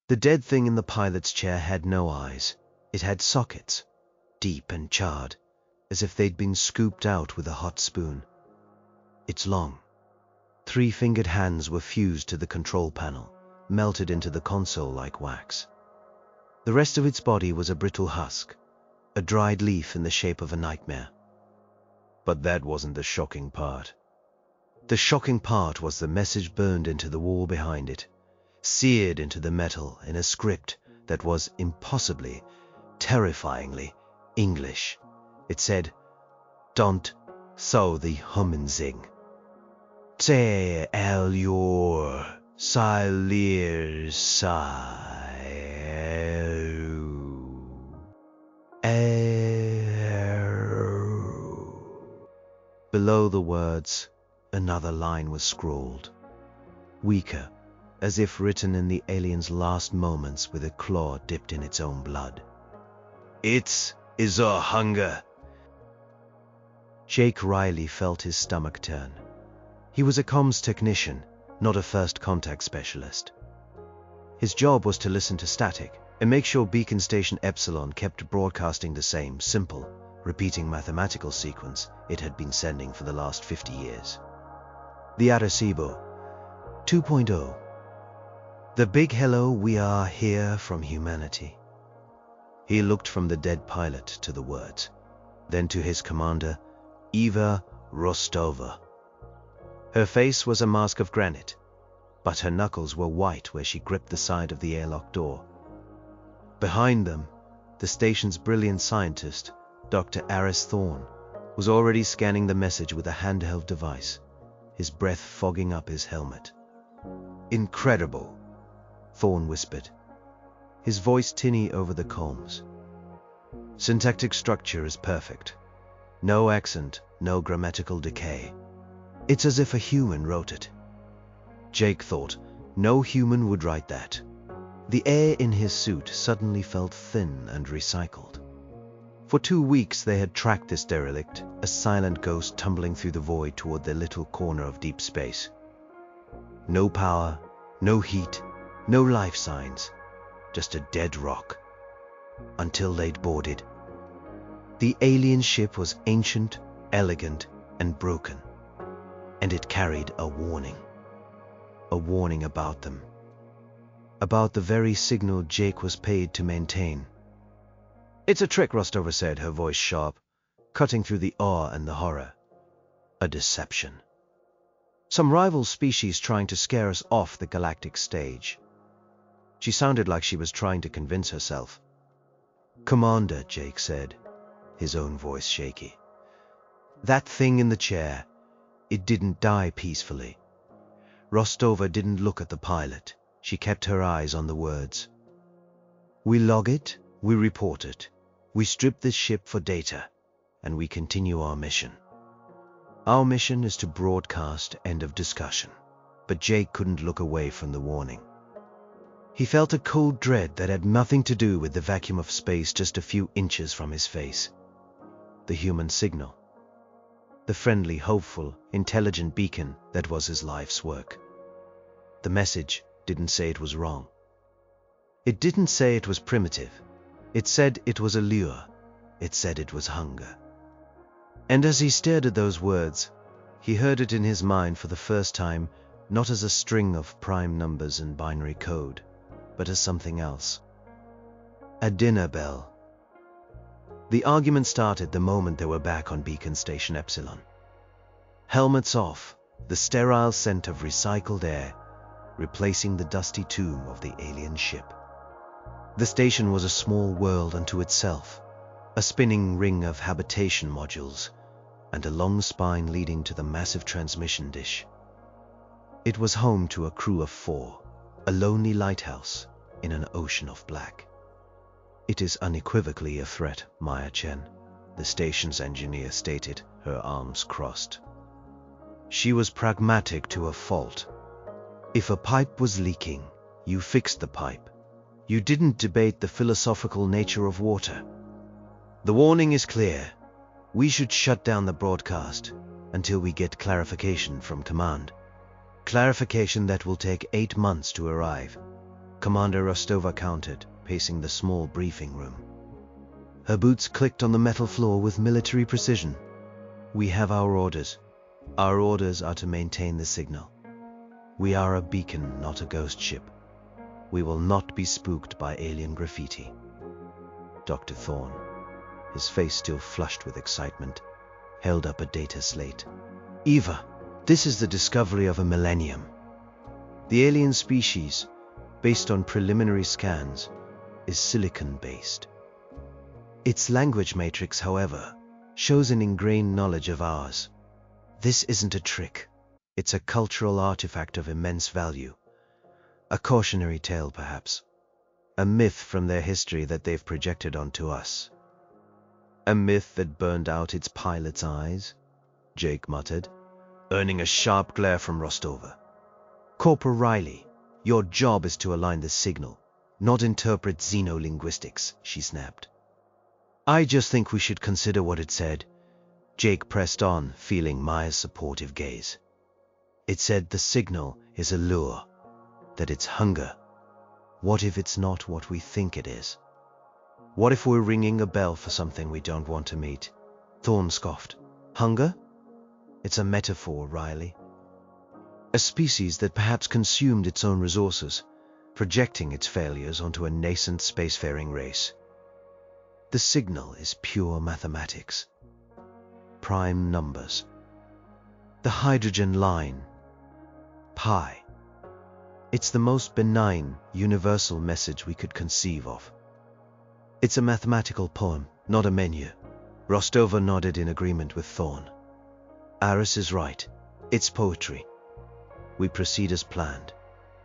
The dead thing in the pilot's chair had no eyes. It had sockets, deep and charred, as if they'd been scooped out with a hot spoon. Its long, three-fingered hands were fused to the control panel, melted into the console like wax. The rest of its body was a brittle husk, a dried leaf in the shape of a nightmare. But that wasn't the shocking part. The shocking part was the message burned into the wall behind it, seared into the metal in a script that was impossibly, terrifyingly English. It said, "Don't sow the humminzing. Te elur silir Below the words, another line was scrawled, weaker, as if written in the alien's last moments with a claw dipped in its own blood. "It is a hunger." Jake Riley felt his stomach turn. He was a comms technician, not a first contact specialist. His job was to listen to static and make sure beacon station Epsilon kept broadcasting the same simple, repeating mathematical sequence it had been sending for the last 50 years. The Arecibo 2.0. The big hello, we are here from humanity. He looked from the dead pilot to the words, then to his commander, Eva Rostova. Her face was a mask of granite, but her knuckles were white where she gripped the side of the airlock door. Behind them, the station's brilliant scientist, Dr. Aris Thorne, was already scanning the message with a handheld device, his breath fogging up his helmet. "Incredible," Thorne whispered, his voice tinny over the comms. "Syntactic structure is perfect. No accent, no grammatical decay. It's as if a human wrote it." Jake thought, no human would write that. The air in his suit suddenly felt thin and recycled. For 2 weeks they had tracked this derelict, a silent ghost tumbling through the void toward their little corner of deep space. No power, no heat, no life signs, just a dead rock. Until they'd boarded. The alien ship was ancient, elegant, and broken. And it carried a warning. A warning about them. About the very signal Jake was paid to maintain. "It's a trick," Rostova said, her voice sharp, cutting through the awe and the horror. "A deception. Some rival species trying to scare us off the galactic stage." She sounded like she was trying to convince herself. "Commander," Jake said, his own voice shaky. "That thing in the chair, it didn't die peacefully." Rostova didn't look at the pilot. She kept her eyes on the words. "We log it, we report it, we strip this ship for data, and we continue our mission. Our mission is to broadcast, end of discussion." But Jake couldn't look away from the warning. He felt a cold dread that had nothing to do with the vacuum of space just a few inches from his face. The human signal. The friendly, hopeful, intelligent beacon that was his life's work. The message didn't say it was wrong. It didn't say it was primitive. It said it was a lure. It said it was hunger. And as he stared at those words, he heard it in his mind for the first time, not as a string of prime numbers and binary code, but as something else. A dinner bell. The argument started the moment they were back on Beacon Station Epsilon. Helmets off, the sterile scent of recycled air, replacing the dusty tomb of the alien ship. The station was a small world unto itself, a spinning ring of habitation modules, and a long spine leading to the massive transmission dish. It was home to a crew of 4, a lonely lighthouse in an ocean of black. "It is unequivocally a threat, Maya Chen," the station's engineer stated, her arms crossed. She was pragmatic to a fault. If a pipe was leaking, you fixed the pipe. You didn't debate the philosophical nature of water. "The warning is clear. We should shut down the broadcast until we get clarification from command. Clarification that will take 8 months to arrive. Commander Rostova countered, pacing the small briefing room. Her boots clicked on the metal floor with military precision. We have our orders. Our orders are to maintain the signal. We are a beacon, not a ghost ship. We will not be spooked by alien graffiti. Dr. Thorne, his face still flushed with excitement, held up a data slate. Eva, this is the discovery of a millennium. The alien species, based on preliminary scans, is silicon-based. Its language matrix, however, shows an ingrained knowledge of ours. This isn't a trick. It's a cultural artifact of immense value. A cautionary tale, perhaps. A myth from their history that they've projected onto us. A myth that burned out its pilot's eyes, Jake muttered, earning a sharp glare from Rostova. Corporal Riley, your job is to align the signal, not interpret xenolinguistics, she snapped. I just think we should consider what it said. Jake pressed on, feeling Maya's supportive gaze. It said the signal is a lure, that it's hunger. What if it's not what we think it is? What if we're ringing a bell for something we don't want to meet? Thorne scoffed. Hunger? It's a metaphor, Riley. A species that perhaps consumed its own resources, projecting its failures onto a nascent spacefaring race. The signal is pure mathematics. Prime numbers. The hydrogen line. Pi. It's the most benign, universal message we could conceive of. It's a mathematical poem, not a menu. Rostova nodded in agreement with Thorne. Aris is right. It's poetry. We proceed as planned.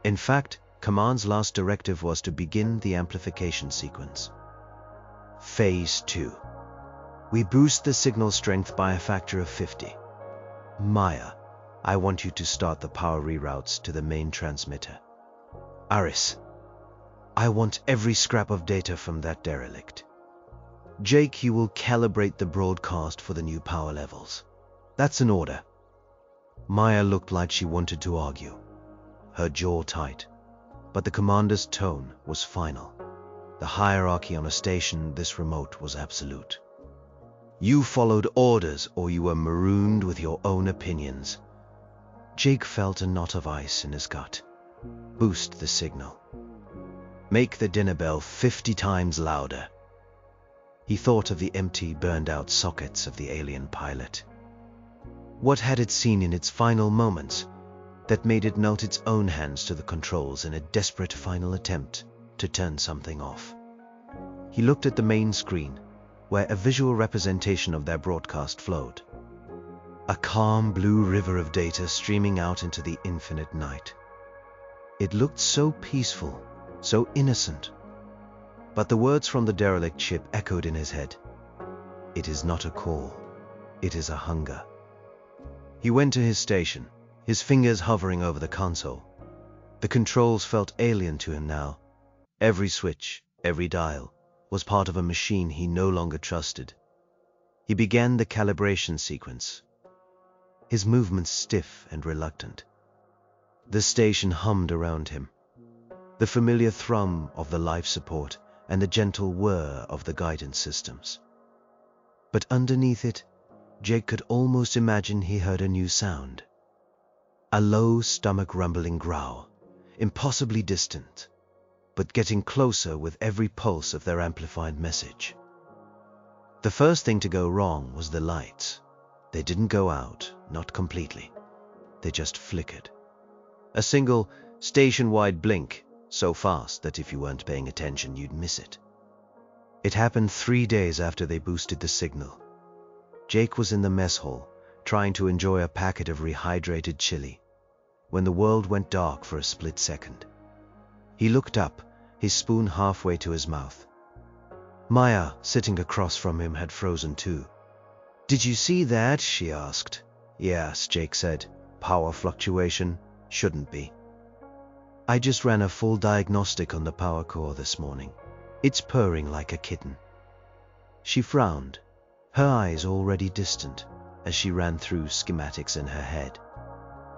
In fact, Command's last directive was to begin the amplification sequence. Phase 2. We boost the signal strength by a factor of 50. Maya, I want you to start the power reroutes to the main transmitter. Aris, I want every scrap of data from that derelict. Jake, you will calibrate the broadcast for the new power levels. That's an order. Maya looked like she wanted to argue, her jaw tight, but the commander's tone was final. The hierarchy on a station this remote was absolute. You followed orders or you were marooned with your own opinions. Jake felt a knot of ice in his gut. Boost the signal. Make the dinner bell 50 times louder. He thought of the empty, burned-out sockets of the alien pilot. What had it seen in its final moments that made it melt its own hands to the controls in a desperate final attempt to turn something off? He looked at the main screen, where a visual representation of their broadcast flowed. A calm blue river of data streaming out into the infinite night. It looked so peaceful, so innocent. But the words from the derelict ship echoed in his head. It is not a call, it is a hunger. He went to his station, his fingers hovering over the console. The controls felt alien to him now. Every switch, every dial, was part of a machine he no longer trusted. He began the calibration sequence, his movements stiff and reluctant. The station hummed around him, the familiar thrum of the life support and the gentle whir of the guidance systems. But underneath it, Jake could almost imagine he heard a new sound. A low, stomach-rumbling growl, impossibly distant, but getting closer with every pulse of their amplified message. The first thing to go wrong was the lights. They didn't go out, not completely. They just flickered. A single, station-wide blink, so fast that if you weren't paying attention, you'd miss it. It happened 3 days after they boosted the signal. Jake was in the mess hall, trying to enjoy a packet of rehydrated chili, when the world went dark for a split second. He looked up, his spoon halfway to his mouth. Maya, sitting across from him, had frozen too. "Did you see that?" she asked. "Yes," Jake said. "Power fluctuation. Shouldn't be. I just ran a full diagnostic on the power core this morning. It's purring like a kitten." She frowned, her eyes already distant, as she ran through schematics in her head.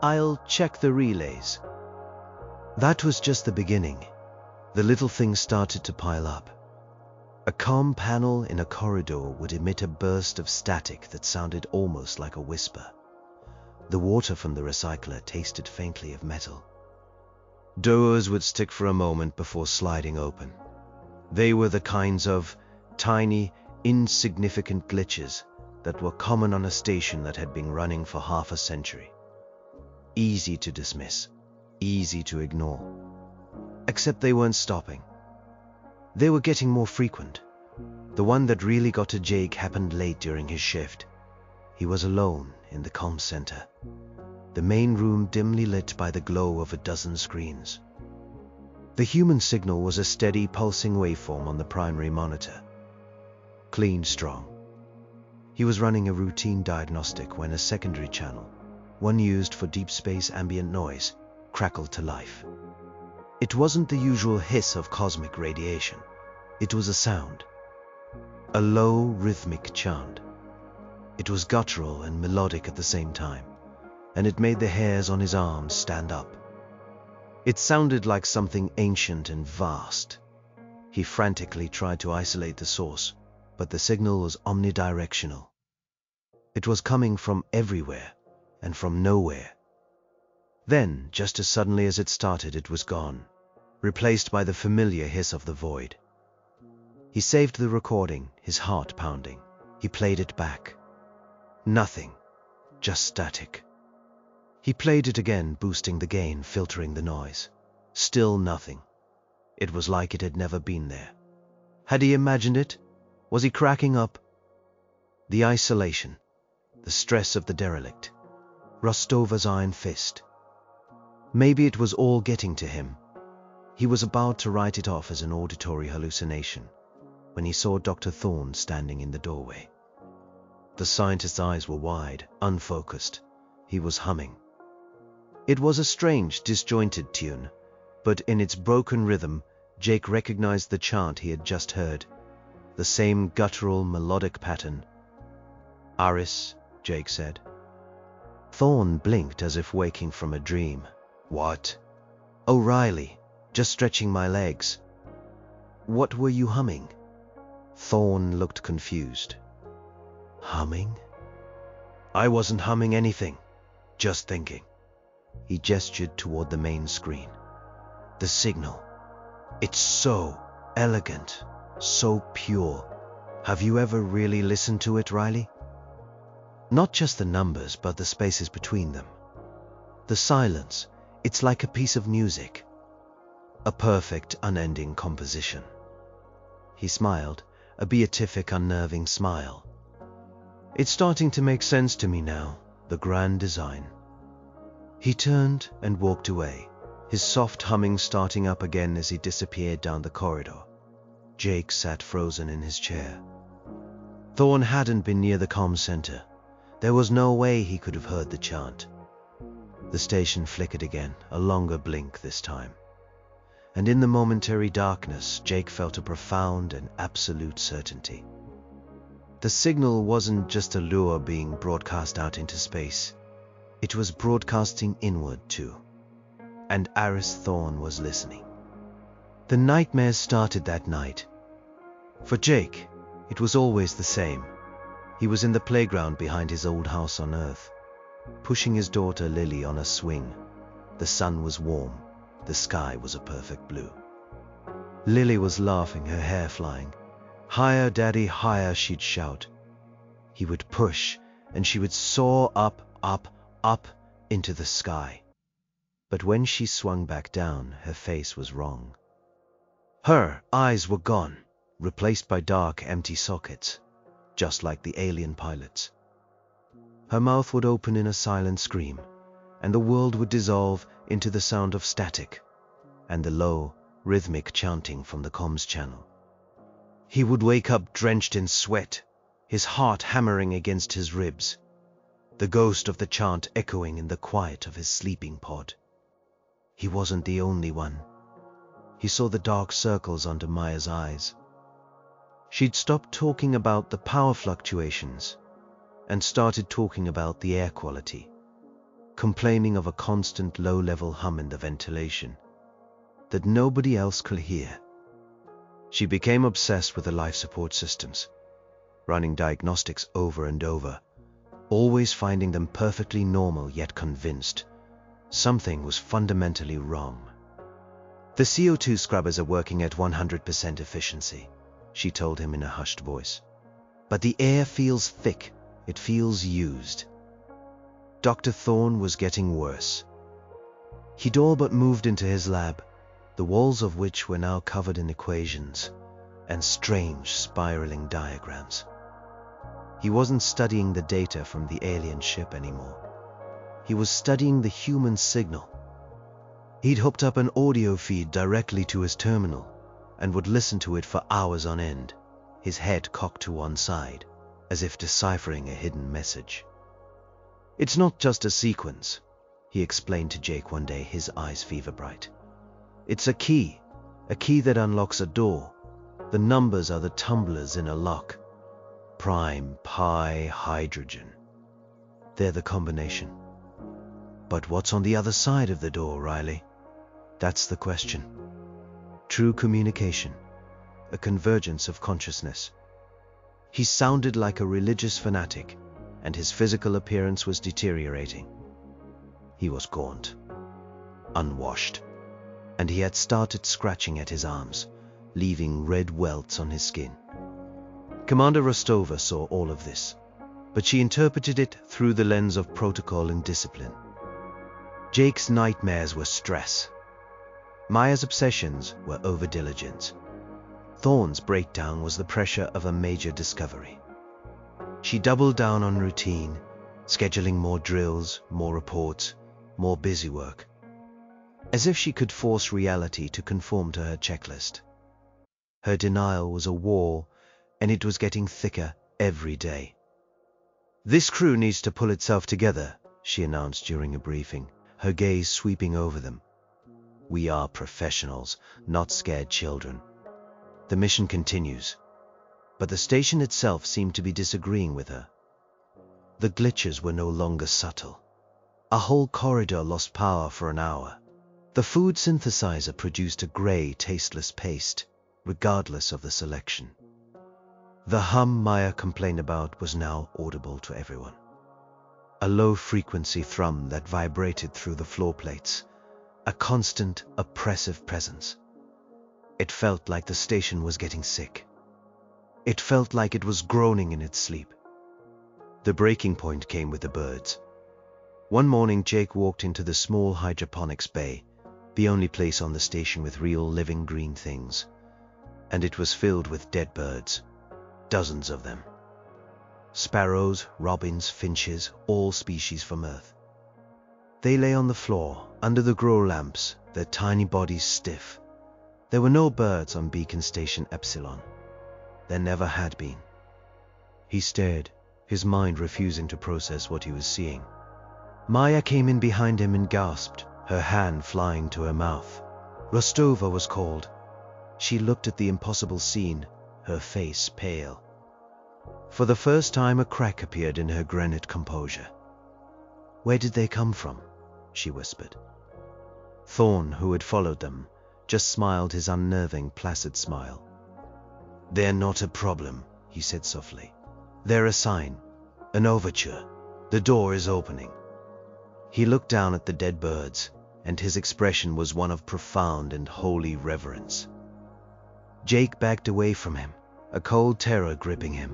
"I'll check the relays." That was just the beginning. The little things started to pile up. A comm panel in a corridor would emit a burst of static that sounded almost like a whisper. The water from the recycler tasted faintly of metal. Doors would stick for a moment before sliding open. They were the kinds of tiny, insignificant glitches that were common on a station that had been running for half a century. Easy to dismiss, easy to ignore. Except they weren't stopping. They were getting more frequent. The one that really got to Jake happened late during his shift. He was alone in the comm center, the main room dimly lit by the glow of a dozen screens. The human signal was a steady, pulsing waveform on the primary monitor. Clean, strong. He was running a routine diagnostic when a secondary channel, one used for deep space ambient noise, crackled to life. It wasn't the usual hiss of cosmic radiation. It was a sound. A low, rhythmic chant. It was guttural and melodic at the same time, and it made the hairs on his arms stand up. It sounded like something ancient and vast. He frantically tried to isolate the source, but the signal was omnidirectional. It was coming from everywhere and from nowhere. Then, just as suddenly as it started, it was gone, replaced by the familiar hiss of the void. He saved the recording, his heart pounding. He played it back. Nothing, just static. He played it again, boosting the gain, filtering the noise. Still nothing. It was like it had never been there. Had he imagined it? Was he cracking up? The isolation, the stress of the derelict, Rostova's iron fist. Maybe it was all getting to him. He was about to write it off as an auditory hallucination when he saw Dr. Thorne standing in the doorway. The scientist's eyes were wide, unfocused. He was humming. It was a strange, disjointed tune, but in its broken rhythm, Jake recognized the chant he had just heard, the same guttural, melodic pattern. "Aris," Jake said. Thorne blinked as if waking from a dream. "What?" "Oh, Riley, just stretching my legs." "What were you humming?" Thorne looked confused. "Humming?" "I wasn't humming anything, just thinking." He gestured toward the main screen. "The signal. It's so elegant, so pure. Have you ever really listened to it, Riley? Not just the numbers, but the spaces between them. The silence, it's like a piece of music. A perfect, unending composition." He smiled, a beatific, unnerving smile. "It's starting to make sense to me now, the grand design." He turned and walked away, his soft humming starting up again as he disappeared down the corridor. Jake sat frozen in his chair. Thorne hadn't been near the comm center. There was no way he could have heard the chant. The station flickered again, a longer blink this time. And in the momentary darkness, Jake felt a profound and absolute certainty. The signal wasn't just a lure being broadcast out into space. It was broadcasting inward too. And Aris Thorne was listening. The nightmares started that night. For Jake, it was always the same. He was in the playground behind his old house on Earth, pushing his daughter Lily on a swing. The sun was warm. The sky was a perfect blue. Lily was laughing, her hair flying. "Higher, Daddy, higher," she'd shout. He would push, and she would soar up, up, up into the sky. But when she swung back down, her face was wrong. Her eyes were gone, replaced by dark, empty sockets, just like the alien pilots. Her mouth would open in a silent scream, and the world would dissolve into the sound of static and the low, rhythmic chanting from the comms channel. He would wake up drenched in sweat, his heart hammering against his ribs, the ghost of the chant echoing in the quiet of his sleeping pod. He wasn't the only one. He saw the dark circles under Maya's eyes. She'd stopped talking about the power fluctuations and started talking about the air quality, complaining of a constant low-level hum in the ventilation. that nobody else could hear. She became obsessed with the life support systems, running diagnostics over and over, always finding them perfectly normal yet convinced something was fundamentally wrong. "The CO2 scrubbers are working at 100% efficiency," she told him in a hushed voice. "But the air feels thick, it feels used." Dr. Thorne was getting worse. He'd all but moved into his lab, the walls of which were now covered in equations and strange spiraling diagrams. He wasn't studying the data from the alien ship anymore. He was studying the human signal. He'd hooked up an audio feed directly to his terminal and would listen to it for hours on end, his head cocked to one side, as if deciphering a hidden message. "It's not just a sequence," he explained to Jake one day, his eyes fever bright. "It's a key that unlocks a door. The numbers are the tumblers in a lock. Prime, pi, hydrogen. They're the combination. But what's on the other side of the door, Riley? That's the question. True communication, a convergence of consciousness." He sounded like a religious fanatic, and his physical appearance was deteriorating. He was gaunt, unwashed, and he had started scratching at his arms, leaving red welts on his skin. Commander Rostova saw all of this, but she interpreted it through the lens of protocol and discipline. Jake's nightmares were stress. Maya's obsessions were overdiligence. Thorne's breakdown was the pressure of a major discovery. She doubled down on routine, scheduling more drills, more reports, more busy work, as if she could force reality to conform to her checklist. Her denial was a wall, and it was getting thicker every day. "This crew needs to pull itself together," she announced during a briefing, her gaze sweeping over them. "We are professionals, not scared children. The mission continues." But the station itself seemed to be disagreeing with her. The glitches were no longer subtle. A whole corridor lost power for an hour. The food synthesizer produced a gray, tasteless paste, regardless of the selection. The hum Maya complained about was now audible to everyone. A low-frequency thrum that vibrated through the floor plates, a constant, oppressive presence. It felt like the station was getting sick. It felt like it was groaning in its sleep. The breaking point came with the birds. One morning, Jake walked into the small hydroponics bay, the only place on the station with real living green things, and it was filled with dead birds, dozens of them. Sparrows, robins, finches, all species from Earth. They lay on the floor, under the grow lamps, their tiny bodies stiff. There were no birds on Beacon Station Epsilon. There never had been. He stared, his mind refusing to process what he was seeing. Maya came in behind him and gasped, her hand flying to her mouth. Rostova was called. She looked at the impossible scene, her face pale. For the first time, a crack appeared in her granite composure. "Where did they come from?" she whispered. Thorne, who had followed them, just smiled his unnerving, placid smile. "They're not a problem," he said softly. "They're a sign, an overture. The door is opening." He looked down at the dead birds, and his expression was one of profound and holy reverence. Jake backed away from him, a cold terror gripping him.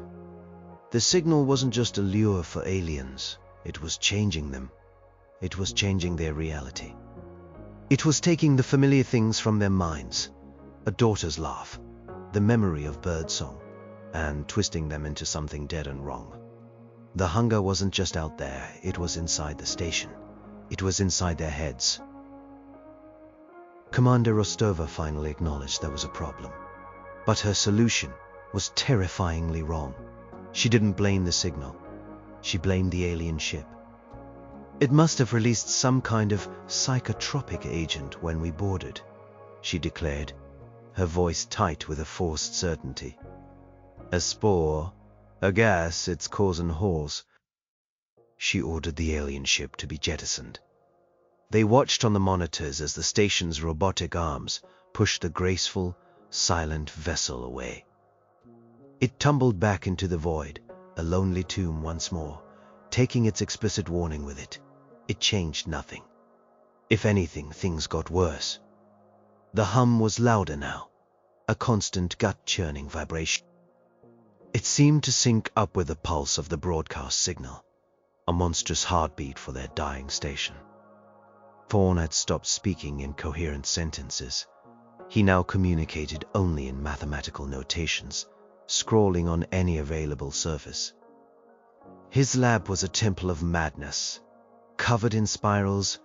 The signal wasn't just a lure for aliens, it was changing them. It was changing their reality. It was taking the familiar things from their minds, a daughter's laugh, the memory of birdsong, and twisting them into something dead and wrong. The hunger wasn't just out there, it was inside the station. It was inside their heads. Commander Rostova finally acknowledged there was a problem. But her solution was terrifyingly wrong. She didn't blame the signal. She blamed the alien ship. "It must have released some kind of psychotropic agent when we boarded," she declared, her voice tight with a forced certainty. "A spore, a gas, it's causing holes." She ordered the alien ship to be jettisoned. They watched on the monitors as the station's robotic arms, pushed the graceful, silent vessel away. It tumbled back into the void, a lonely tomb once more, taking its explicit warning with it. It changed nothing. If anything, things got worse. The hum was louder now, a constant gut-churning vibration. It seemed to sync up with the pulse of the broadcast signal, a monstrous heartbeat for their dying station. Thorn had stopped speaking in coherent sentences. He now communicated only in mathematical notations, scrawling on any available surface. His lab was a temple of madness, covered in spirals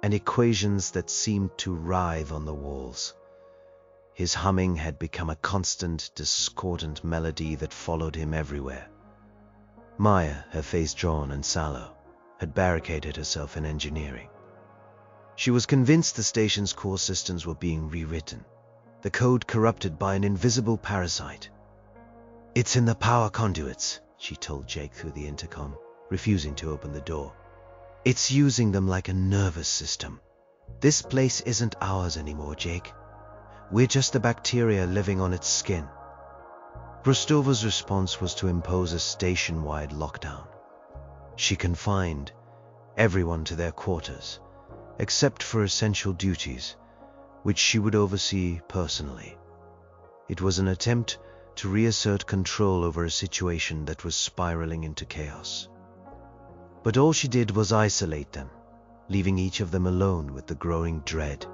and equations that seemed to writhe on the walls. His humming had become a constant, discordant melody that followed him everywhere. Maya, her face drawn and sallow, had barricaded herself in engineering. She was convinced the station's core systems were being rewritten, the code corrupted by an invisible parasite. "It's in the power conduits," she told Jake through the intercom, refusing to open the door. "It's using them like a nervous system. This place isn't ours anymore, Jake. We're just the bacteria living on its skin." Rostova's response was to impose a station-wide lockdown. She confined everyone to their quarters, except for essential duties, which she would oversee personally. It was an attempt to reassert control over a situation that was spiraling into chaos. But all she did was isolate them, leaving each of them alone with the growing dread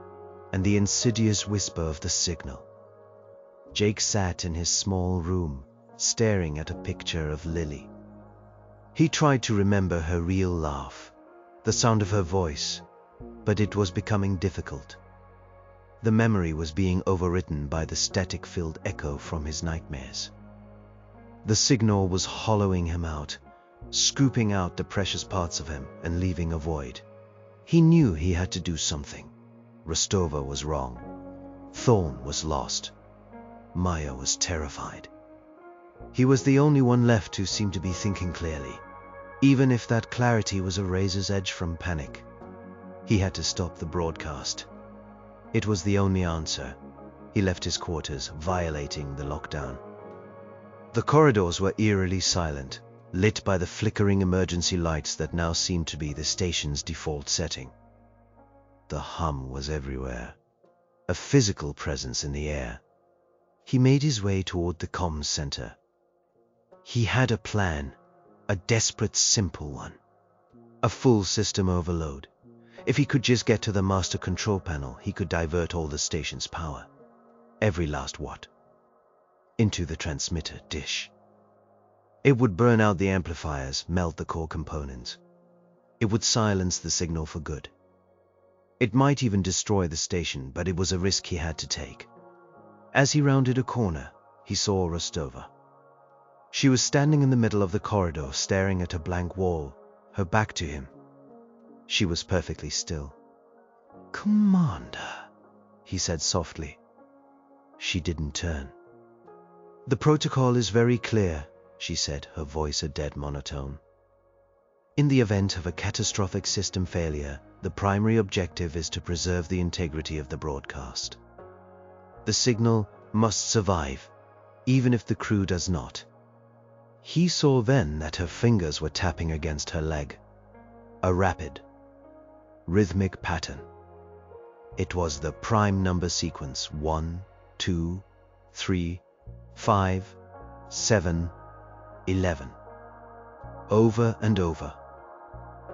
and the insidious whisper of the signal. Jake sat in his small room, staring at a picture of Lily. He tried to remember her real laugh, the sound of her voice, but it was becoming difficult. The memory was being overwritten by the static-filled echo from his nightmares. The signal was hollowing him out, scooping out the precious parts of him and leaving a void. He knew he had to do something. Rostova was wrong. Thorn was lost. Maya was terrified. He was the only one left who seemed to be thinking clearly, even if that clarity was a razor's edge from panic. He had to stop the broadcast. It was the only answer. He left his quarters, violating the lockdown. The corridors were eerily silent, lit by the flickering emergency lights that now seemed to be the station's default setting. The hum was everywhere, a physical presence in the air. He made his way toward the comms center. He had a plan, a desperate, simple one. A full system overload. If he could just get to the master control panel, he could divert all the station's power, every last watt, into the transmitter dish. It would burn out the amplifiers, melt the core components. It would silence the signal for good. It might even destroy the station, but it was a risk he had to take. As he rounded a corner, he saw Rostova. She was standing in the middle of the corridor, staring at a blank wall, her back to him. She was perfectly still. "Commander," he said softly. She didn't turn. "The protocol is very clear," she said, her voice a dead monotone. "In the event of a catastrophic system failure, the primary objective is to preserve the integrity of the broadcast. The signal must survive, even if the crew does not." He saw then that her fingers were tapping against her leg. A rapid, rhythmic pattern. It was the prime number sequence 1, 2, 3, 5, 7, 11. Over and over.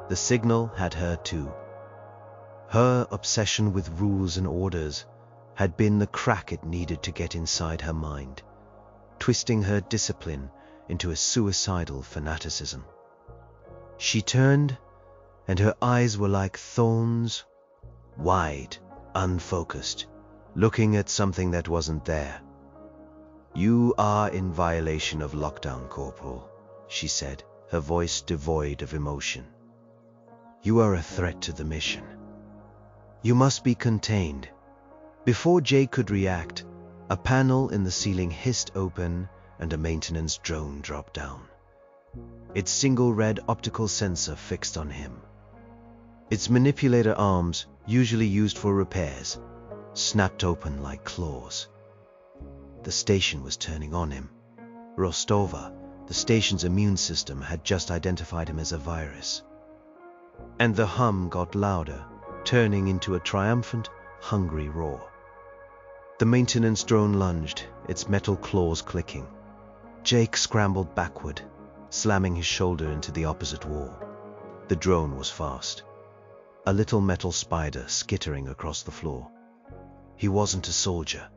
The signal had her too. Her obsession with rules and orders had been the crack it needed to get inside her mind, twisting her discipline into a suicidal fanaticism. She turned, and her eyes were like thorns, wide, unfocused, looking at something that wasn't there. "You are in violation of lockdown, Corporal," she said, her voice devoid of emotion. "You are a threat to the mission. You must be contained." Before Jay could react, a panel in the ceiling hissed open and a maintenance drone dropped down. Its single red optical sensor fixed on him. Its manipulator arms, usually used for repairs, snapped open like claws. The station was turning on him. Rostova, the station's immune system, had just identified him as a virus. And the hum got louder, turning into a triumphant, hungry roar. The maintenance drone lunged, its metal claws clicking. Jake scrambled backward, slamming his shoulder into the opposite wall. The drone was fast. A little metal spider skittering across the floor. He wasn't a soldier.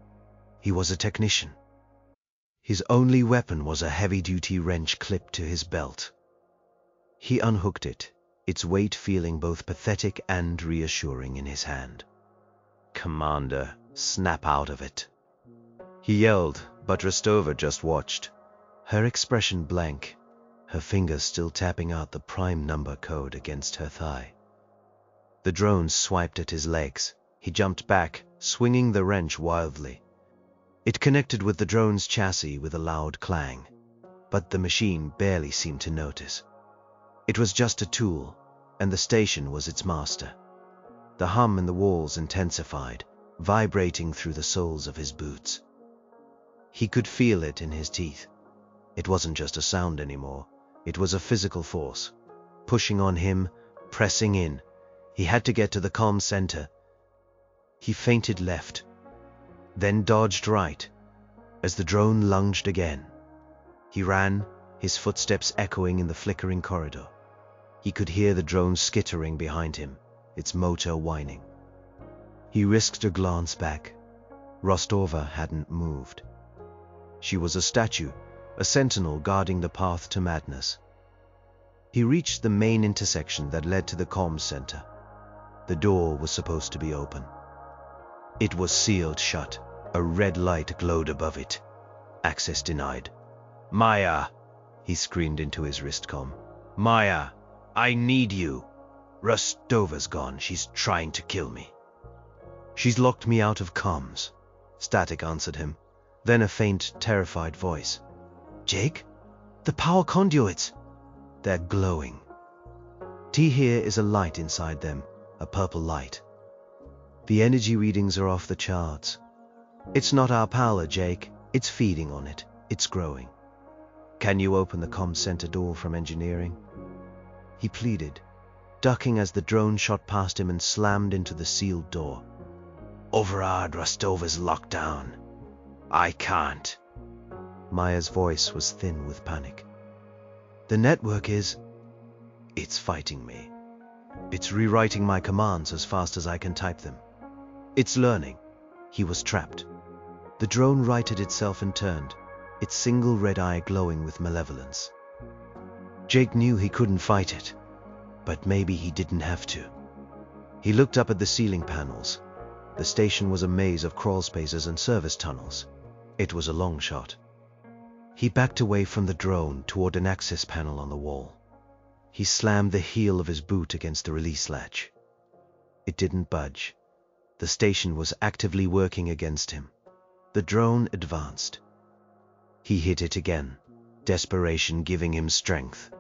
He was a technician. His only weapon was a heavy-duty wrench clipped to his belt. He unhooked it, its weight feeling both pathetic and reassuring in his hand. "Commander, snap out of it," he yelled, but Rostova just watched, her expression blank, her fingers still tapping out the prime number code against her thigh. The drone swiped at his legs. He jumped back, swinging the wrench wildly. It connected with the drone's chassis with a loud clang, but the machine barely seemed to notice. It was just a tool, and the station was its master. The hum in the walls intensified, vibrating through the soles of his boots. He could feel it in his teeth. It wasn't just a sound anymore. It was a physical force, pushing on him, pressing in. He had to get to the comm center. He feinted left, then dodged right, as the drone lunged again. He ran, his footsteps echoing in the flickering corridor. He could hear the drone skittering behind him, its motor whining. He risked a glance back. Rostova hadn't moved. She was a statue, a sentinel guarding the path to madness. He reached the main intersection that led to the comms center. The door was supposed to be open. It was sealed shut. A red light glowed above it. Access denied. "Maya!" he screamed into his wristcom. "Maya, I need you. Rostova's gone. She's trying to kill me." "She's locked me out of comms," Static answered him. Then a faint, terrified voice. "Jake? The power conduits! They're glowing. T here is a light inside them, a purple light. The energy readings are off the charts. It's not our power, Jake. It's feeding on it. It's growing. Can you open the comm center door from engineering?" He pleaded, ducking as the drone shot past him and slammed into the sealed door. "Override, Rostova's locked down. I can't." Maya's voice was thin with panic. "The network is... it's fighting me. It's rewriting my commands as fast as I can type them. It's learning." He was trapped. The drone righted itself and turned, its single red eye glowing with malevolence. Jake knew he couldn't fight it, but maybe he didn't have to. He looked up at the ceiling panels. The station was a maze of crawl spaces and service tunnels. It was a long shot. He backed away from the drone toward an access panel on the wall. He slammed the heel of his boot against the release latch. It didn't budge. The station was actively working against him. The drone advanced. He hit it again, desperation giving him strength.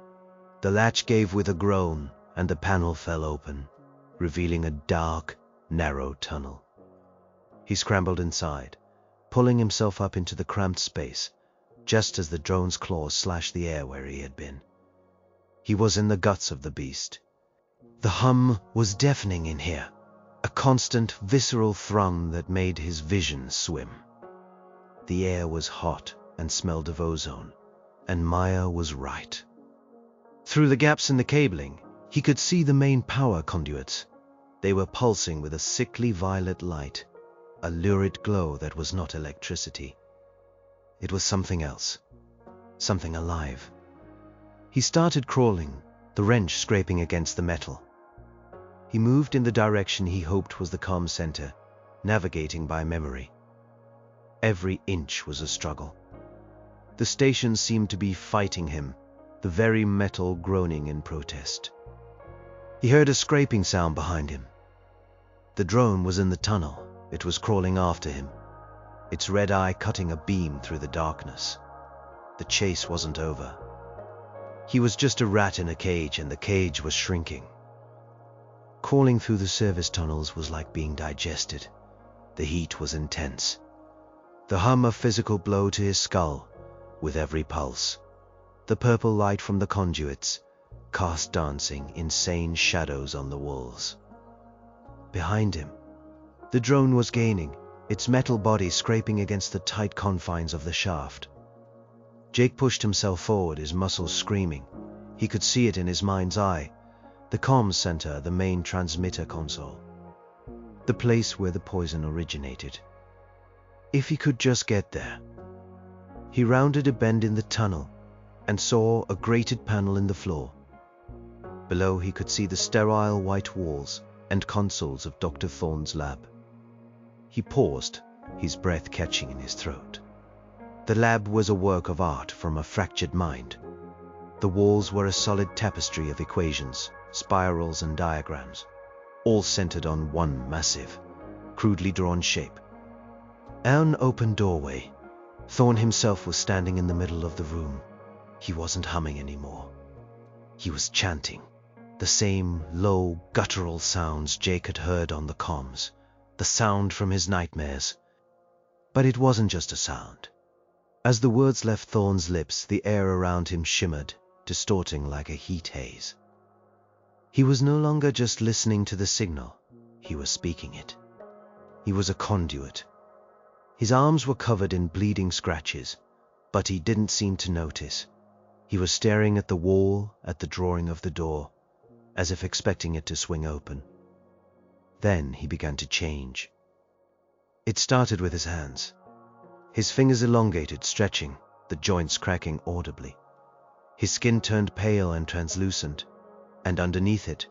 The latch gave with a groan, and the panel fell open, revealing a dark, narrow tunnel. He scrambled inside, pulling himself up into the cramped space, just as the drone's claws slashed the air where he had been. He was in the guts of the beast. The hum was deafening in here, a constant, visceral thrum that made his vision swim. The air was hot and smelled of ozone, and Maya was right. Through the gaps in the cabling, he could see the main power conduits. They were pulsing with a sickly violet light, a lurid glow that was not electricity. It was something else, something alive. He started crawling, the wrench scraping against the metal. He moved in the direction he hoped was the comm center, navigating by memory. Every inch was a struggle. The station seemed to be fighting him, the very metal groaning in protest. He heard a scraping sound behind him. The drone was in the tunnel. It was crawling after him, its red eye cutting a beam through the darkness. The chase wasn't over. He was just a rat in a cage, and the cage was shrinking. Crawling through the service tunnels was like being digested. The heat was intense. The hum of physical blow to his skull with every pulse. The purple light from the conduits cast dancing, insane shadows on the walls. Behind him, the drone was gaining, its metal body scraping against the tight confines of the shaft. Jake pushed himself forward, his muscles screaming. He could see it in his mind's eye. The comms center, the main transmitter console. The place where the poison originated. If he could just get there. He rounded a bend in the tunnel and saw a grated panel in the floor. Below he could see the sterile white walls and consoles of Dr. Thorne's lab. He paused, his breath catching in his throat. The lab was a work of art from a fractured mind. The walls were a solid tapestry of equations, spirals and diagrams, all centered on one massive, crudely drawn shape. At an open doorway, Thorne himself was standing in the middle of the room. He wasn't humming anymore. He was chanting. The same low, guttural sounds Jake had heard on the comms, the sound from his nightmares. But it wasn't just a sound. As the words left Thorne's lips, the air around him shimmered, distorting like a heat haze. He was no longer just listening to the signal, he was speaking it. He was a conduit. His arms were covered in bleeding scratches, but he didn't seem to notice. He was staring at the wall, at the drawing of the door, as if expecting it to swing open. Then he began to change. It started with his hands. His fingers elongated, stretching, the joints cracking audibly. His skin turned pale and translucent, and underneath it,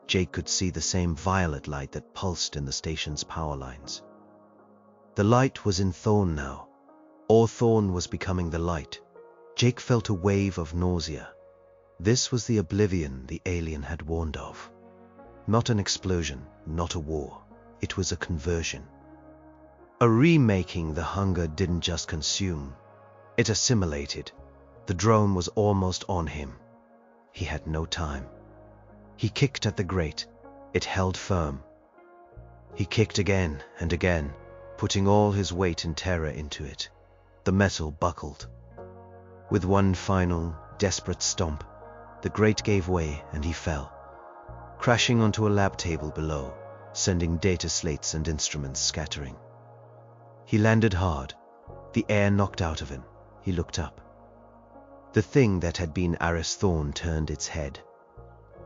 Jake could see the same violet light that pulsed in the station's power lines. The light was in Thorne now, or Thorne was becoming the light. Jake felt a wave of nausea. This was the Oblivion the alien had warned of. Not an explosion, not a war. It was a conversion. A remaking. The hunger didn't just consume. It assimilated. The drone was almost on him. He had no time. He kicked at the grate. It held firm. He kicked again and again, putting all his weight and terror into it. The metal buckled. With one final, desperate stomp, the grate gave way and he fell, crashing onto a lab table below, sending data slates and instruments scattering. He landed hard, the air knocked out of him. He looked up. The thing that had been Aris Thorne turned its head.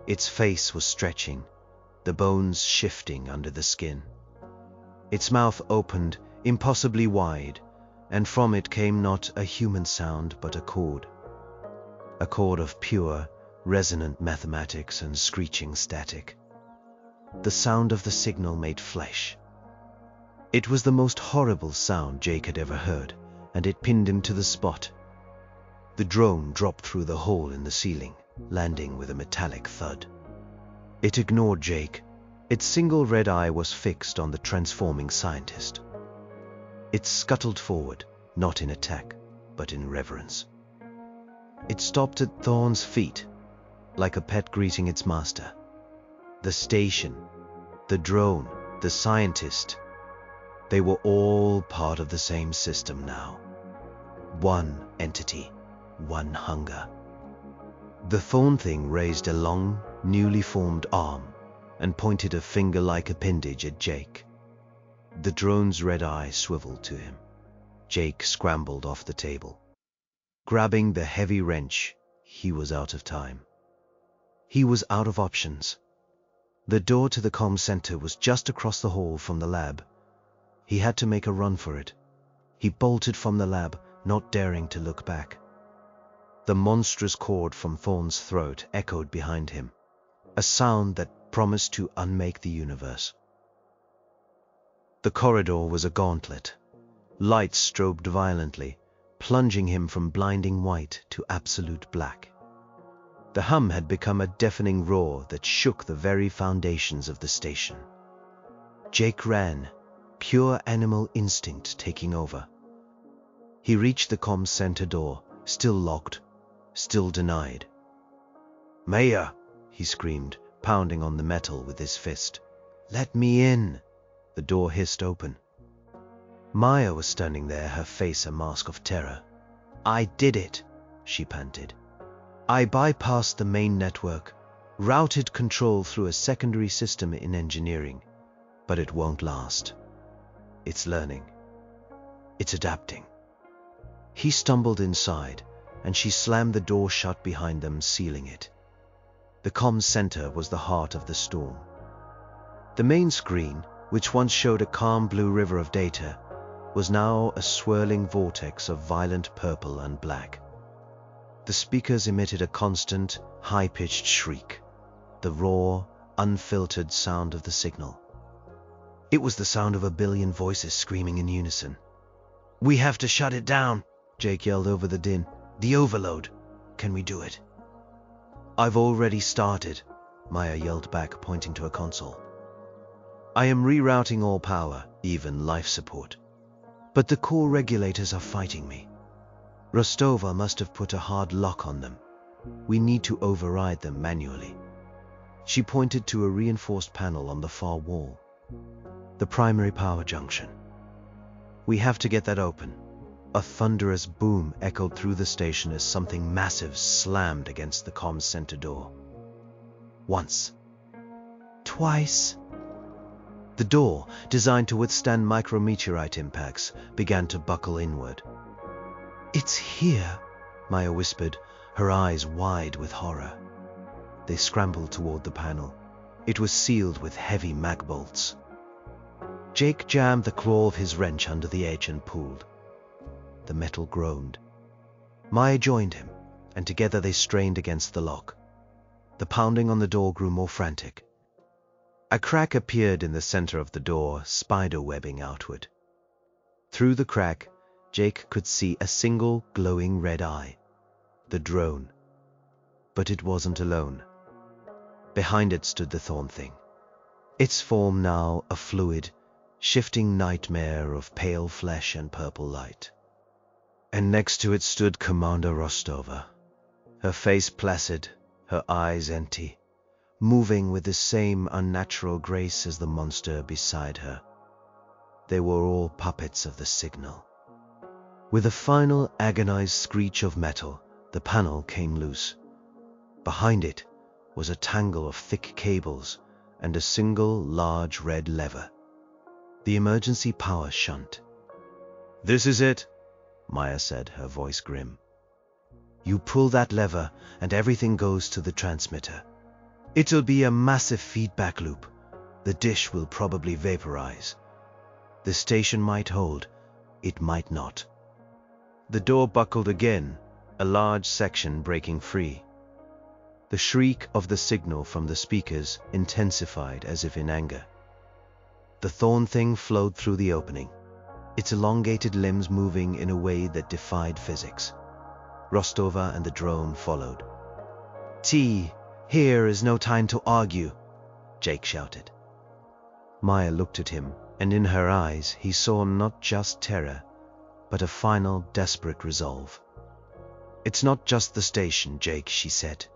Its face was stretching, the bones shifting under the skin. Its mouth opened impossibly wide, and from it came not a human sound but a chord of pure, resonant mathematics and screeching static. The sound of the signal made flesh. It was the most horrible sound Jake had ever heard, and it pinned him to the spot. The drone dropped through the hole in the ceiling, landing with a metallic thud. It ignored Jake. Its single red eye was fixed on the transforming scientist. It scuttled forward, not in attack, but in reverence. It stopped at Thorne's feet, like a pet greeting its master. The station, the drone, the scientist, they were all part of the same system now. One entity, one hunger. The Thorne thing raised a long, newly formed arm and pointed a finger-like appendage at Jake. The drone's red eye swiveled to him. Jake scrambled off the table. Grabbing the heavy wrench, he was out of time. He was out of options. The door to the comm center was just across the hall from the lab. He had to make a run for it. He bolted from the lab, not daring to look back. The monstrous chord from Thorne's throat echoed behind him, a sound that promised to unmake the universe. The corridor was a gauntlet. Lights strobed violently, plunging him from blinding white to absolute black. The hum had become a deafening roar that shook the very foundations of the station. Jake ran, pure animal instinct taking over. He reached the comm center door, still locked, still denied. "Maya!" he screamed, pounding on the metal with his fist. "Let me in!" The door hissed open, Maya was standing there, her face a mask of terror. "I did it," she panted. "I bypassed the main network, routed control through a secondary system in engineering, but it won't last. It's learning. It's adapting." He stumbled inside, and she slammed the door shut behind them, sealing it. The comms center was the heart of the storm. The main screen, which once showed a calm blue river of data, was now a swirling vortex of violent purple and black. The speakers emitted a constant, high-pitched shriek, the raw, unfiltered sound of the signal. It was the sound of a billion voices screaming in unison. "We have to shut it down," Jake yelled over the din. "The overload. Can we do it?" "I've already started," Maya yelled back, pointing to a console. "I am rerouting all power, even life support. But the core regulators are fighting me. Rostova must have put a hard lock on them. We need to override them manually." She pointed to a reinforced panel on the far wall. "The primary power junction. We have to get that open." A thunderous boom echoed through the station as something massive slammed against the comms center door. Once. Twice. The door, designed to withstand micrometeorite impacts, began to buckle inward. "It's here," Maya whispered, her eyes wide with horror. They scrambled toward the panel. It was sealed with heavy mag bolts. Jake jammed the claw of his wrench under the edge and pulled. The metal groaned. Maya joined him, and together they strained against the lock. The pounding on the door grew more frantic. A crack appeared in the center of the door, spider-webbing outward. Through the crack, Jake could see a single glowing red eye. The drone. But it wasn't alone. Behind it stood the Thorn Thing. Its form now a fluid, shifting nightmare of pale flesh and purple light. And next to it stood Commander Rostova, her face placid, her eyes empty, moving with the same unnatural grace as the monster beside her. They were all puppets of the signal. With a final agonized screech of metal, the panel came loose. Behind it was a tangle of thick cables and a single large red lever. The emergency power shunt. "This is it," Maya said, her voice grim. "You pull that lever and everything goes to the transmitter. It'll be a massive feedback loop. The dish will probably vaporize. The station might hold, it might not." The door buckled again, a large section breaking free. The shriek of the signal from the speakers intensified as if in anger. The Thorn Thing flowed through the opening, its elongated limbs moving in a way that defied physics. Rostova and the drone followed. Here is no time to argue," Jake shouted. Maya looked at him, and in her eyes he saw not just terror, but a final, desperate resolve. "It's not just the station, Jake," she said,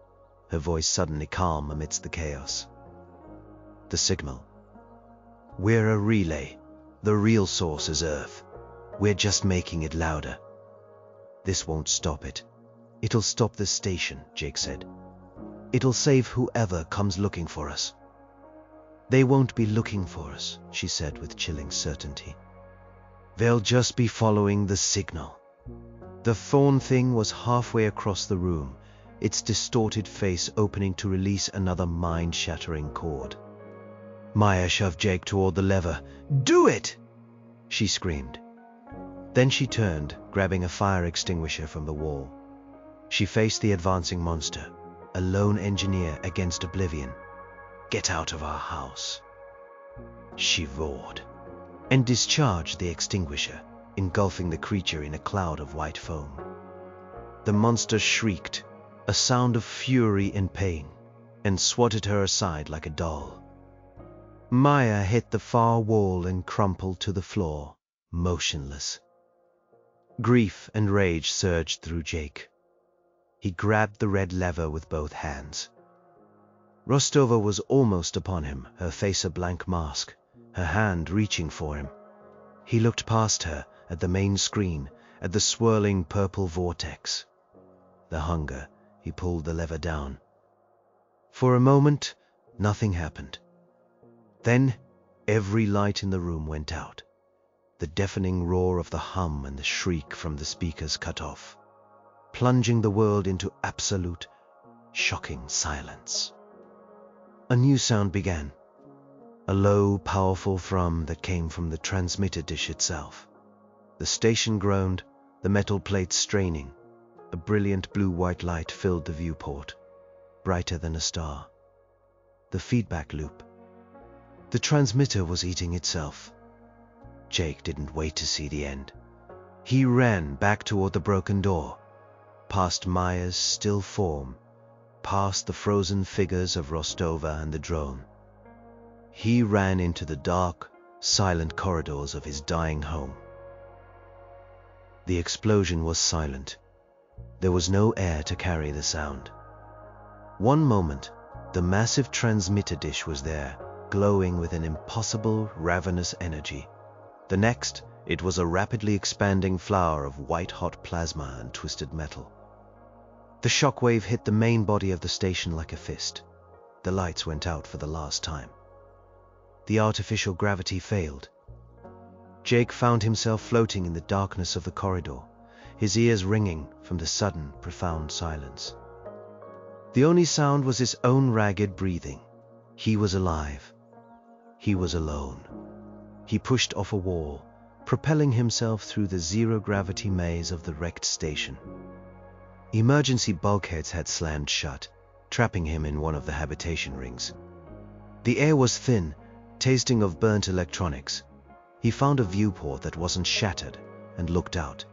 her voice suddenly calm amidst the chaos. "The signal. We're a relay. The real source is Earth. We're just making it louder. This won't stop it. It'll stop the station," Jake said. "It'll save whoever comes looking for us." "They won't be looking for us," she said with chilling certainty. "They'll just be following the signal." The Thorn Thing was halfway across the room, its distorted face opening to release another mind-shattering chord. Maya shoved Jake toward the lever. "Do it!" she screamed. Then she turned, grabbing a fire extinguisher from the wall. She faced the advancing monster, a lone engineer against Oblivion. "Get out of our house," she roared, and discharged the extinguisher, engulfing the creature in a cloud of white foam. The monster shrieked, a sound of fury and pain, and swatted her aside like a doll. Maya hit the far wall and crumpled to the floor, motionless. Grief and rage surged through Jake. He grabbed the red lever with both hands. Rostova was almost upon him, her face a blank mask, her hand reaching for him. He looked past her, at the main screen, at the swirling purple vortex. The hunger. He pulled the lever down. For a moment, nothing happened. Then, every light in the room went out. The deafening roar of the hum and the shriek from the speakers cut off, plunging the world into absolute, shocking silence. A new sound began. A low, powerful thrum that came from the transmitter dish itself. The station groaned, the metal plates straining. A brilliant blue-white light filled the viewport, brighter than a star. The feedback loop. The transmitter was eating itself. Jake didn't wait to see the end. He ran back toward the broken door, past Maya's still form, past the frozen figures of Rostova and the drone. He ran into the dark, silent corridors of his dying home. The explosion was silent. There was no air to carry the sound. One moment, the massive transmitter dish was there, glowing with an impossible, ravenous energy. The next, it was a rapidly expanding flower of white-hot plasma and twisted metal. The shockwave hit the main body of the station like a fist. The lights went out for the last time. The artificial gravity failed. Jake found himself floating in the darkness of the corridor, his ears ringing from the sudden, profound silence. The only sound was his own ragged breathing. He was alive. He was alone. He pushed off a wall, propelling himself through the zero-gravity maze of the wrecked station. Emergency bulkheads had slammed shut, trapping him in one of the habitation rings. The air was thin, tasting of burnt electronics. He found a viewport that wasn't shattered and looked out.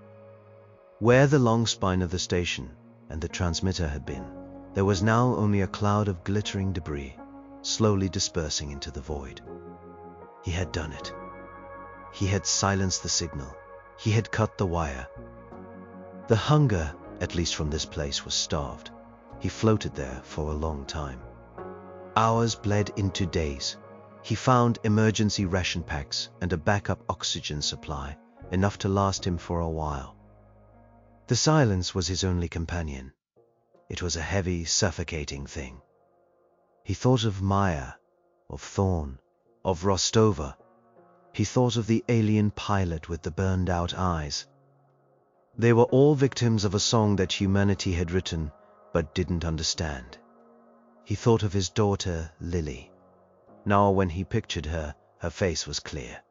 Where the long spine of the station and the transmitter had been, there was now only a cloud of glittering debris, slowly dispersing into the void. He had done it. He had silenced the signal. He had cut the wire. The hunger, at least from this place, was starved. He floated there for a long time. Hours bled into days. He found emergency ration packs and a backup oxygen supply, enough to last him for a while. The silence was his only companion. It was a heavy, suffocating thing. He thought of Maya, of Thorn, of Rostova. He thought of the alien pilot with the burned-out eyes. They were all victims of a song that humanity had written but didn't understand. He thought of his daughter, Lily. Now when he pictured her, her face was clear.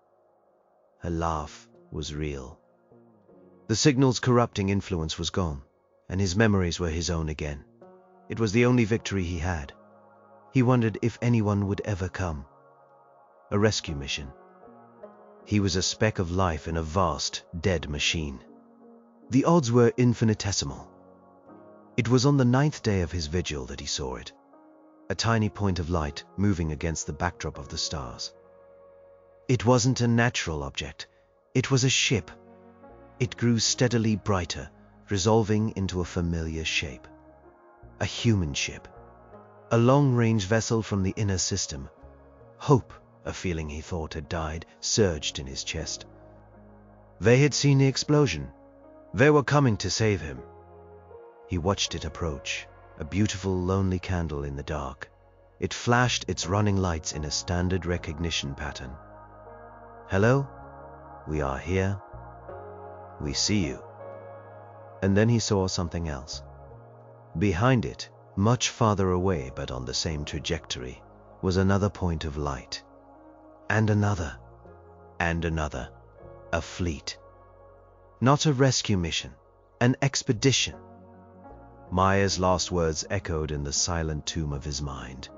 Her laugh was real. The signal's corrupting influence was gone, and his memories were his own again. It was the only victory he had. He wondered if anyone would ever come. A rescue mission. He was a speck of life in a vast, dead machine. The odds were infinitesimal. It was on the 9th day of his vigil that he saw it. A tiny point of light moving against the backdrop of the stars. It wasn't a natural object. It was a ship. It grew steadily brighter, resolving into a familiar shape. A human ship. A long-range vessel from the inner system. Hope, a feeling he thought had died, surged in his chest. They had seen the explosion. They were coming to save him. He watched it approach, a beautiful, lonely candle in the dark. It flashed its running lights in a standard recognition pattern. Hello? We are here. We see you. And then he saw something else. Behind it, much farther away but on the same trajectory, was another point of light. And another. And another. A fleet. Not a rescue mission. An expedition. Maya's last words echoed in the silent tomb of his mind.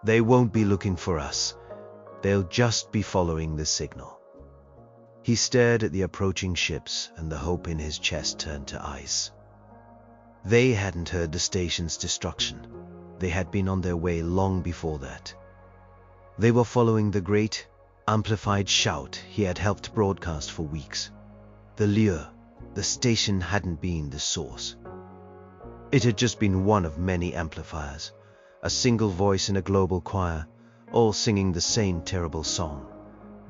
They won't be looking for us. They'll just be following the signal. He stared at the approaching ships, and the hope in his chest turned to ice. They hadn't heard the station's destruction. They had been on their way long before that. They were following the great, amplified shout he had helped broadcast for weeks. The lure, the station hadn't been the source. It had just been one of many amplifiers, a single voice in a global choir, all singing the same terrible song.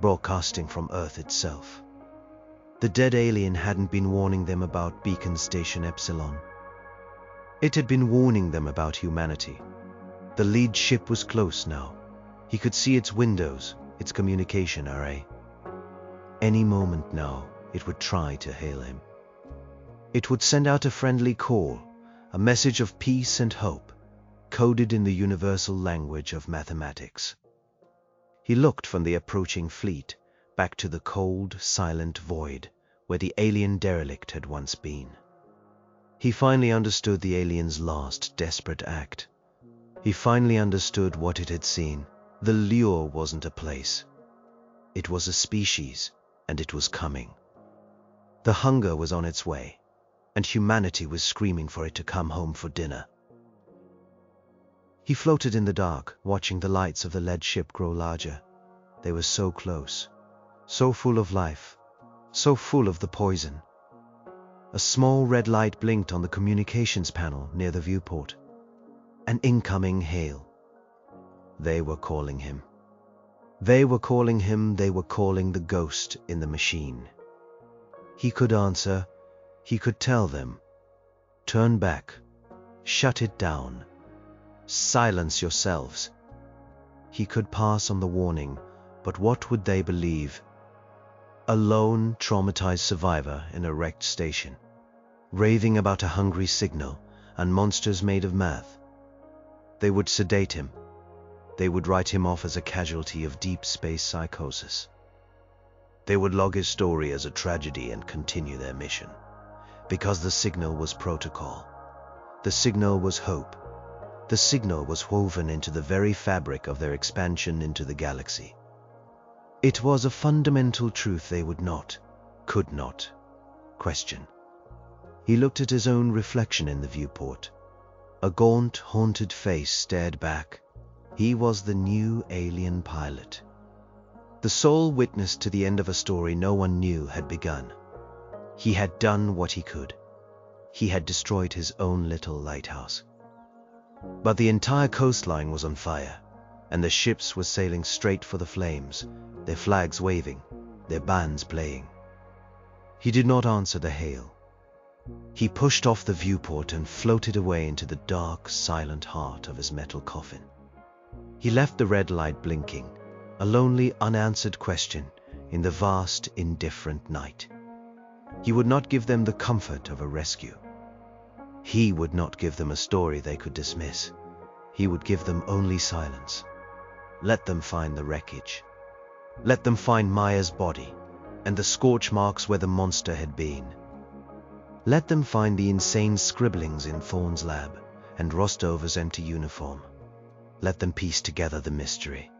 broadcasting from Earth itself. The dead alien hadn't been warning them about Beacon Station Epsilon. It had been warning them about humanity. The lead ship was close now. He could see its windows, its communication array. Any moment now, it would try to hail him. It would send out a friendly call, a message of peace and hope, coded in the universal language of mathematics. He looked from the approaching fleet back to the cold, silent void where the alien derelict had once been. He finally understood the alien's last desperate act. He finally understood what it had seen. The lure wasn't a place. It was a species, and it was coming. The hunger was on its way, and humanity was screaming for it to come home for dinner. He floated in the dark, watching the lights of the lead ship grow larger. They were so close, so full of life, so full of the poison. A small red light blinked on the communications panel near the viewport. An incoming hail. They were calling him. They were calling him, they were calling the ghost in the machine. He could answer, he could tell them, turn back, shut it down, silence yourselves. He could pass on the warning, but what would they believe? A lone, traumatized survivor in a wrecked station, raving about a hungry signal and monsters made of math. They would sedate him. They would write him off as a casualty of deep space psychosis. They would log his story as a tragedy and continue their mission, because the signal was protocol. The signal was hope. The signal was woven into the very fabric of their expansion into the galaxy. It was a fundamental truth they would not, could not, question. He looked at his own reflection in the viewport. A gaunt, haunted face stared back. He was the new alien pilot. The sole witness to the end of a story no one knew had begun. He had done what he could. He had destroyed his own little lighthouse. But the entire coastline was on fire, and the ships were sailing straight for the flames, their flags waving, their bands playing. He did not answer the hail. He pushed off the viewport and floated away into the dark, silent heart of his metal coffin. He left the red light blinking, a lonely, unanswered question in the vast, indifferent night. He would not give them the comfort of a rescue. He would not give them a story they could dismiss. He would give them only silence. Let them find the wreckage. Let them find Maya's body and the scorch marks where the monster had been. Let them find the insane scribblings in Thorne's lab and Rostover's empty uniform. Let them piece together the mystery.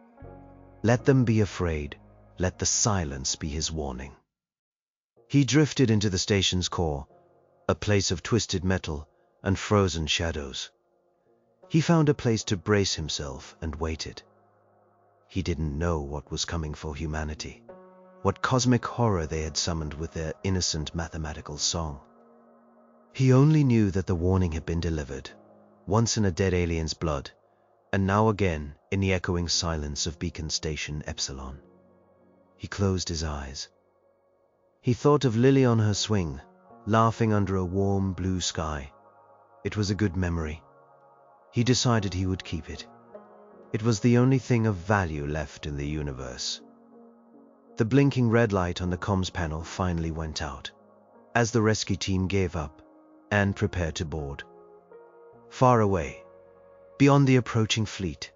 Let them be afraid. Let the silence be his warning. He drifted into the station's core, a place of twisted metal and frozen shadows. He found a place to brace himself and waited. He didn't know what was coming for humanity, what cosmic horror they had summoned with their innocent mathematical song. He only knew that the warning had been delivered, once in a dead alien's blood, and now again in the echoing silence of Beacon Station Epsilon. He closed his eyes. He thought of Lily on her swing, laughing under a warm blue sky. It was a good memory. He decided he would keep it. It was the only thing of value left in the universe. The blinking red light on the comms panel finally went out, as the rescue team gave up and prepared to board. Far away, beyond the approaching fleet,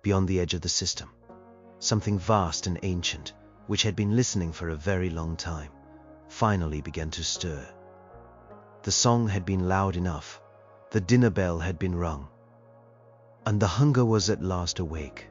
beyond the edge of the system, something vast and ancient, which had been listening for a very long time, finally began to stir. The song had been loud enough. The dinner bell had been rung. And the hunger was at last awake.